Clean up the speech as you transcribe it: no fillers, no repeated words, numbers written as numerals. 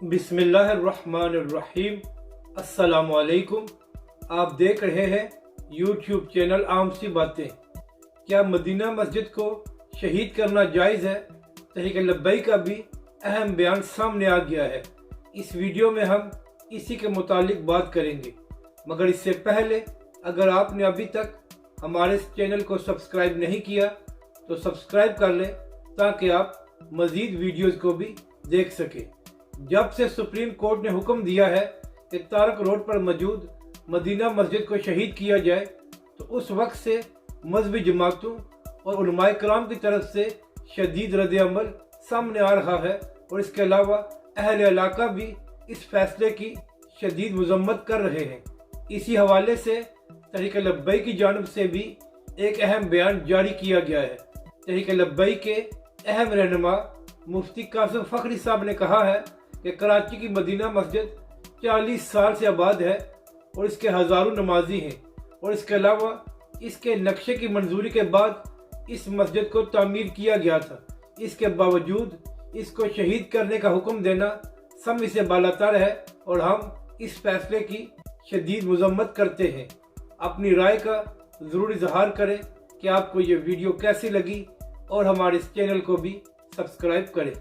बिस्मिल्लाहिर्रहमानिर्रहीम। अस्सलाम वालेकुम। आप देख रहे हैं यूट्यूब चैनल आम सी बातें। क्या मदीना मस्जिद को शहीद करना जायज़ है? तहरीक लब्बैक का भी अहम बयान सामने आ गया है। इस वीडियो में हम इसी के मुतालिक बात करेंगे, मगर इससे पहले अगर आपने अभी तक हमारे इस चैनल को सब्सक्राइब नहीं किया तो सब्सक्राइब कर लें ताकि आप मज़ीद वीडियोज़ को भी देख सकें। जब से सुप्रीम कोर्ट ने हुक्म दिया है कि तारक रोड पर मौजूद मदीना मस्जिद को शहीद किया जाए, तो उस वक्त से मजहबी जमातों और उलमाए कराम की तरफ से शदीद रद्द-ए-अमल सामने आ रहा है और इसके अलावा अहले इलाका भी इस फैसले की शदीद मजम्मत कर रहे हैं। इसी हवाले से तहरीक लब्बैक की जानिब से भी एक अहम बयान जारी किया गया है। तहरीक लब्बैक के अहम रहनुमा मुफ्ती कासिम फखरी साहब ने कहा है कि कराची की मदीना मस्जिद 40 साल से आबाद है और इसके हज़ारों नमाजी हैं, और इसके अलावा इसके नक्शे की मंजूरी के बाद इस मस्जिद को तामीर किया गया था। इसके बावजूद इसको शहीद करने का हुक्म देना समझ से बालातर है और हम इस फैसले की शदीद मजम्मत करते हैं। अपनी राय का ज़रूर इजहार करें कि आपको ये वीडियो कैसी लगी और हमारे इस चैनल को भी सब्सक्राइब करें।